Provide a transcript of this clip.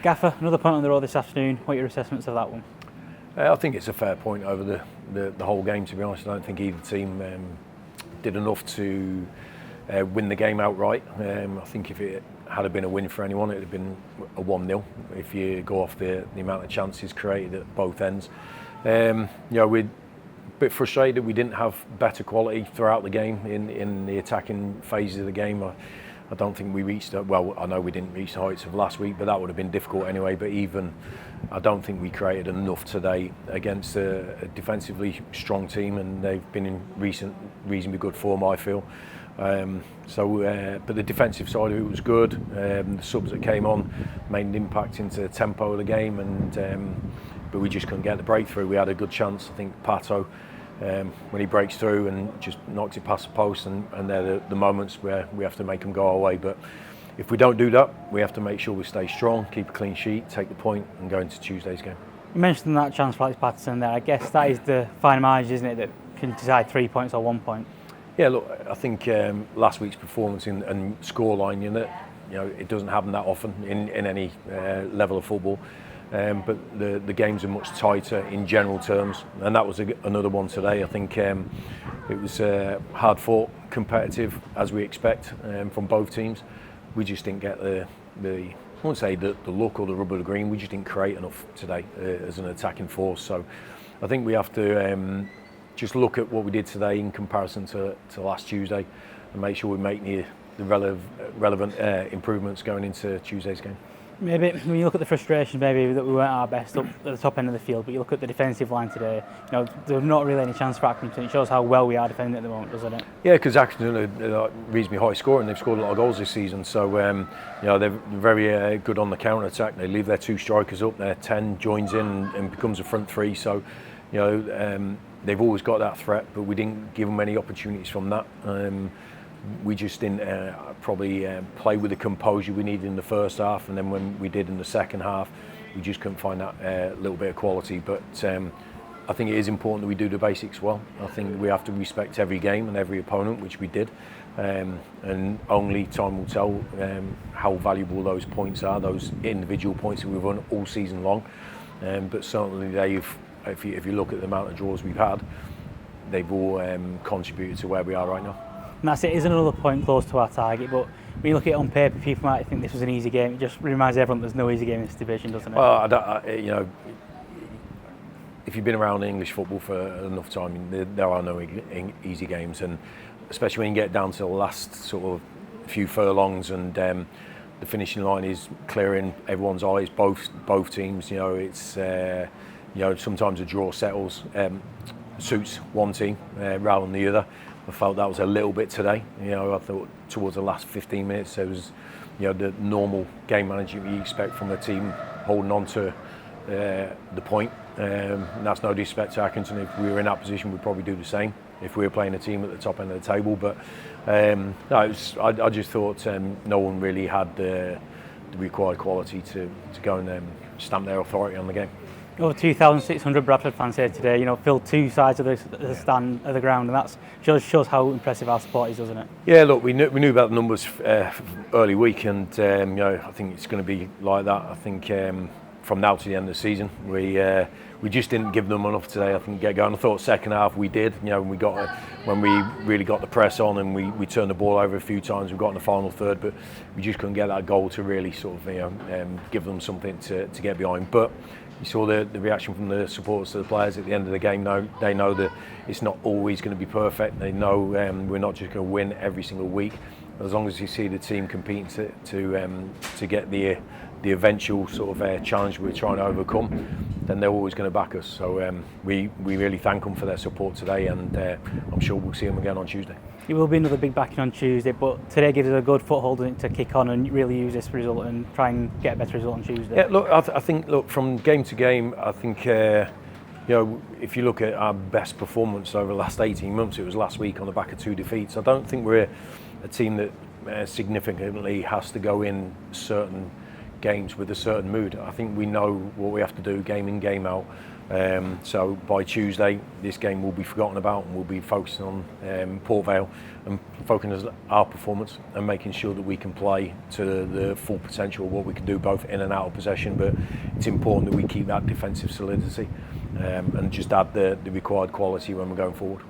Gaffer, another point on the road this afternoon. What are your assessments of that one? I think it's a fair point over the whole game, to be honest. I don't think either team did enough to win the game outright. I think if it had been a win for anyone, it would have been a 1-0 if you go off the amount of chances created at both ends. We're a bit frustrated we didn't have better quality throughout the game in the attacking phases of the game. I don't think we reached I know we didn't reach the heights of last week, but that would have been difficult anyway. But even I don't think we created enough today against a defensively strong team, and they've been in reasonably good form, I feel. But the defensive side of it was good. The subs that came on made an impact into the tempo of the game, but we just couldn't get the breakthrough. We had a good chance. I think Pato, when he breaks through and just knocks it past the post, and they're the moments where we have to make them go our way. But if we don't do that, we have to make sure we stay strong, keep a clean sheet, take the point, and go into Tuesday's game. You mentioned that chance for Alex Patterson there. I guess that is the fine margin, isn't it, that can decide 3 points or 1 point? Yeah, look, I think last week's performance and scoreline, it doesn't happen that often in any level of football. But the games are much tighter in general terms, and that was another one today. I think it was hard fought, competitive as we expect from both teams. We just didn't get I won't say the look or the rub of the green. We just didn't create enough today as an attacking force. So I think we have to just look at what we did today in comparison to last Tuesday, and make sure we make the relevant improvements going into Tuesday's game. Maybe when you look at the frustration, maybe that we weren't our best up at the top end of the field, but you look at the defensive line today, there's not really any chance for Accrington. It shows how well we are defending at the moment, doesn't it? Yeah, because Accrington are reasonably high scoring. They've scored a lot of goals this season, so they're very good on the counter attack. They leave their two strikers up. Their 10 joins in and becomes a front three. So they've always got that threat, but we didn't give them any opportunities from that. We just didn't probably play with the composure we needed in the first half, and then when we did in the second half, we just couldn't find that little bit of quality. But I think it is important that we do the basics well. I think we have to respect every game and every opponent, which we did, and only time will tell how valuable those points are, those individual points that we've won all season long. But certainly if you look at the amount of draws we've had, they've all contributed to where we are right now. And that's it. Isn't another point close to our target, but when you look at it on paper, people might think this was an easy game. It just reminds everyone there's no easy game in this division, doesn't it? Well, if you've been around English football for enough time, there are no easy games, and especially when you get down to the last sort of few furlongs, and the finishing line is clear in everyone's eyes. Both teams, it's sometimes a draw settles, suits one team rather than the other. I felt that was a little bit today. I thought towards the last 15 minutes there was, the normal game management you expect from a team holding on to the point. And that's no disrespect to Accrington. If we were in that position, we'd probably do the same if we were playing a team at the top end of the table. But I just thought no one really had the required quality to go and stamp their authority on the game. Over 2,600 Bradford fans here today, filled two sides of the stand of the ground, and that shows how impressive our support is, doesn't it? Yeah, look, we knew about the numbers early week, and I think it's going to be like that. I think from now to the end of the season, we just didn't give them enough today. I think get going. I thought second half we did. When we really got the press on, and we turned the ball over a few times. We got in the final third, but we just couldn't get that goal to really sort of give them something to get behind. But you saw the reaction from the supporters to the players at the end of the game. They know that it's not always going to be perfect. They know we're not just going to win every single week. As long as you see the team competing to get the eventual sort of challenge we're trying to overcome, then they're always going to back us. So we really thank them for their support today, and I'm sure we'll see them again on Tuesday. It will be another big backing on Tuesday, but today gives us a good foothold to kick on and really use this result and try and get a better result on Tuesday. Yeah, look, I think from game to game, I think if you look at our best performance over the last 18 months, it was last week on the back of 2 defeats. I don't think we're a team that significantly has to go in certain games with a certain mood. I think we know what we have to do game in, game out. So by Tuesday, this game will be forgotten about, and we'll be focusing on Port Vale and focusing on our performance and making sure that we can play to the full potential of what we can do both in and out of possession. But it's important that we keep that defensive solidity and just add the required quality when we're going forward.